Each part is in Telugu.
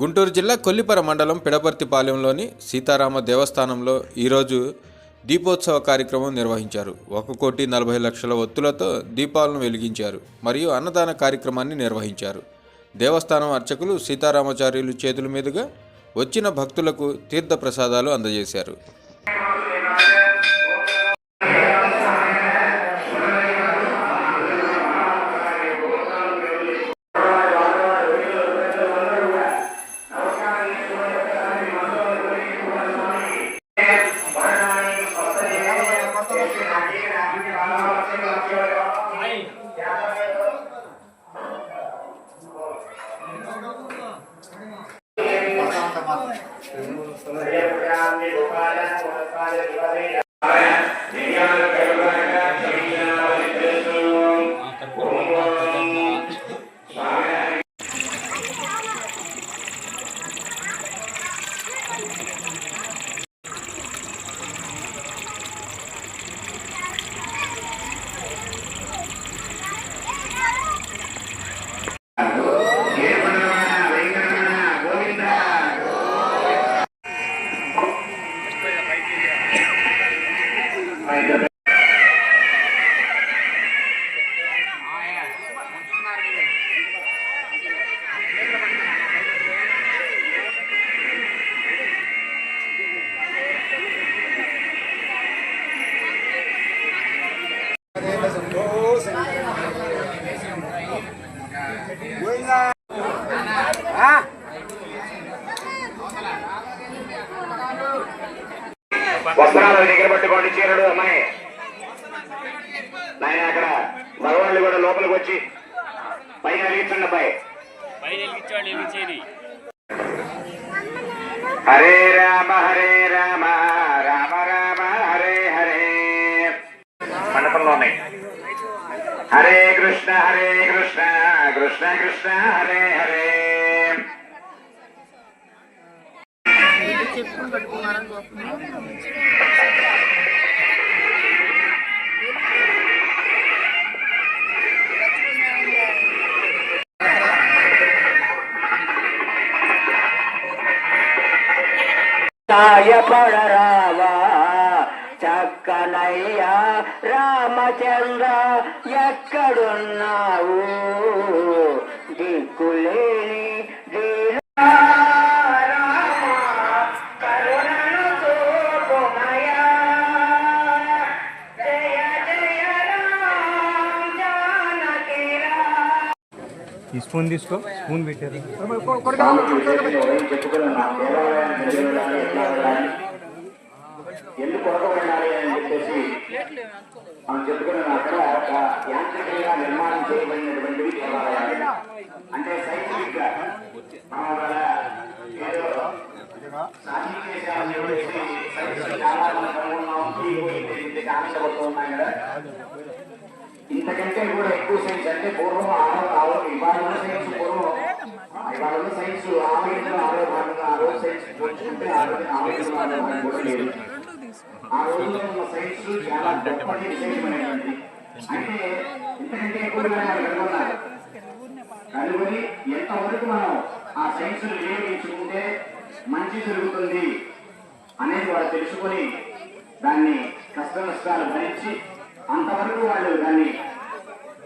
గుంటూరు జిల్లా కొల్లిపర మండలం పిడపర్తిపాలెంలోని సీతారామ దేవస్థానంలో ఈరోజు దీపోత్సవ కార్యక్రమం నిర్వహించారు. 1,40,00,000 ఒత్తులతో దీపాలను వెలిగించారు మరియు అన్నదాన కార్యక్రమాన్ని నిర్వహించారు. దేవస్థానం అర్చకులు సీతారామాచార్యులు చేతుల మీదుగా వచ్చిన భక్తులకు తీర్థ ప్రసాదాలు అందజేశారు. వస్త్రాలు దగ్గర పట్టుకోండి, చీరడు అమ్మాయి నాయన అక్కడ మగవాళ్ళు కూడా లోపలికి వచ్చి పైన వెలిగించండి. అబ్బాయి హరే రామ రామ రామ హరే హరే మండపంలో ఉన్నాయి. హరే కృష్ణ కృష్ణ కృష్ణ హరే హరే. సాయపడరావా చక్కనయ్యా రామచంద్ర, ఎక్కడున్నావు దిక్కులేని ఈ స్పూన్ తీసుకో, స్పూన్ పెట్టారు. ఎందుకు కొరకబడాలి అని చెప్పేసి మనం చెప్పుకున్నాం. అక్కడ ఒక యాంత్రికంగా నిర్మాణం చేయబడినటువంటివి దేవాలయాలు. అంటే సైంటిఫిక్ గా ఆనందపడుతూ ఉన్నాం కదా. ఇంతకంటే కూడా ఎక్కువ సైన్స్ అంటే పూర్వం ఇవాళ సైన్స్ పూర్వం ఇవాళ సైన్స్ ఆ రోజు సైన్స్ పోల్చుకుంటే ఆ రోజు లేదు. ఆ రోజుల్లో ఉన్న సైన్స్ చాలా గొప్పటి విశేషమైనటువంటి. అంటే ఇంతకంటే ఎక్కువగా కనుగొన్నారు. కనుగొని ఎంతవరకు మనం ఆ సైన్స్ వినియోగించుకుంటే మంచి జరుగుతుంది అనేది వాళ్ళు తెలుసుకొని దాన్ని కష్ట నష్టాలు భరించి అంతవరకు వాళ్ళు దాన్ని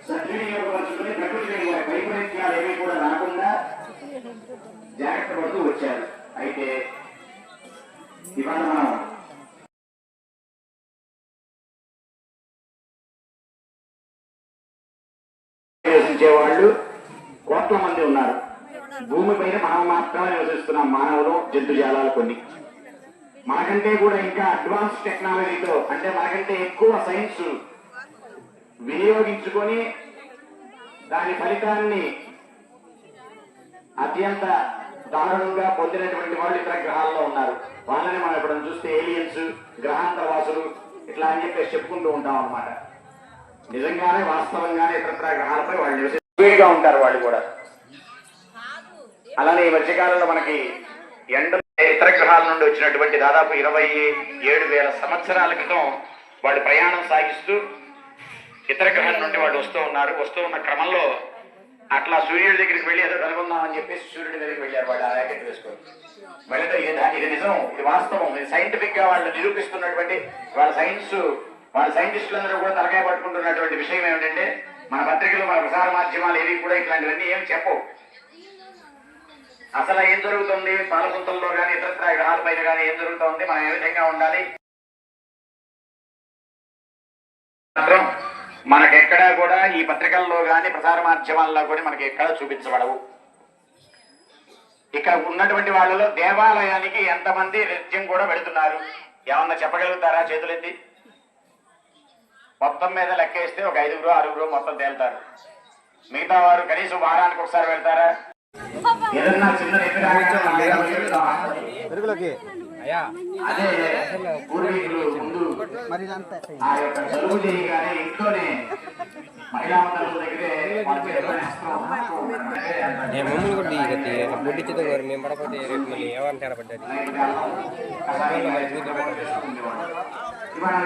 సద్వినియోగపరుచుకుని ప్రకృతి వైపరీత్యాలు ఏవి కూడా రాకుండా జాగ్రత్త పడుతూ వచ్చారు. అయితే ఇవాళ మనం నివసించే వాళ్ళు కోట్ల మంది ఉన్నారు. భూమిపైన మనం మాత్రమే నివసిస్తున్నాం, మానవులు జంతుజాలాలు కొన్ని. మనకంటే కూడా ఇంకా అడ్వాన్స్ టెక్నాలజీతో అంటే మనకంటే ఎక్కువ సైన్స్ వినియోగించుకొని దాని ఫలితాన్ని అత్యంత దారుణంగా పొందినటువంటి వాళ్ళు ఇతర గ్రహాల్లో ఉన్నారు. వాళ్ళని మనం ఇప్పుడు చూస్తే ఏలియన్స్, గ్రహాంతరవాసులు ఇట్లా అని చెప్పేసి చెప్పుకుంటూ ఉంటాం అన్నమాట. నిజంగానే వాస్తవంగానే ఇతర గ్రహాలపై వాళ్ళు నివసిగా ఉంటారు వాళ్ళు కూడా. అలానే ఈ మధ్యకాలంలో మనకి ఇతర గ్రహాల నుండి వచ్చినటువంటి దాదాపు 27,000 సంవత్సరాల క్రితం వాళ్ళు ప్రయాణం సాగిస్తూ ఇతర గ్రహాల నుండి వాళ్ళు వస్తూ ఉన్న క్రమంలో అట్లా సూర్యుడి దగ్గరికి వెళ్ళి ఏదో కనుగొందాం అని చెప్పేసి సూర్యుడి దగ్గరికి వెళ్ళారు వాళ్ళు ఆ ర్యాకెట్ వేసుకొని. వెళ్ళితే ఇది నిజం, ఇది వాస్తవం, ఇది సైంటిఫిక్ గా వాళ్ళు నిరూపిస్తున్నటువంటి వాళ్ళ సైంటిస్టులందరూ కూడా తలకాయ పట్టుకుంటున్నటువంటి విషయం ఏమిటంటే మన పత్రికలు మన ప్రసార మాధ్యమాలు ఏవి కూడా ఇట్లాంటివన్నీ ఏం చెప్పవు. అసలు ఏం జరుగుతుంది పాలపుంతల్లో కానీ ఇతర గ్రహాల పైన కానీ ఏం జరుగుతుంది, మనం ఏ విధంగా ఉండాలి, మాత్రం మనకెక్కడా కూడా ఈ పత్రికల్లో కానీ ప్రసార మాధ్యమాల్లో కూడా మనకి ఎక్కడా చూపించబడవు. ఇక్కడ ఉన్నటువంటి వాళ్ళలో దేవాలయానికి ఎంతమంది నిత్యం కూడా వెళుతున్నారు ఏమన్నా చెప్పగలుగుతారా? చేతులెత్తి. మొత్తం మీద లెక్కేస్తే ఒక 5గురు 6గురు మొత్తం తేలుతారు. మిగతా వారు కనీసం వారానికి ఒకసారి వెళ్తారా? ఏదన్నా చిన్న అదే పూర్వీకులు ముందు ఆ యొక్క చదువు చేయగానే ఇంట్లోనే మహిళా మండలం దగ్గరే మమ్మల్ని కూడా బొడ్డిచ్చితో మేము పడకపోతే రేపు మళ్ళీ ఎవరిని తేడపడ్డది. ఇవాళ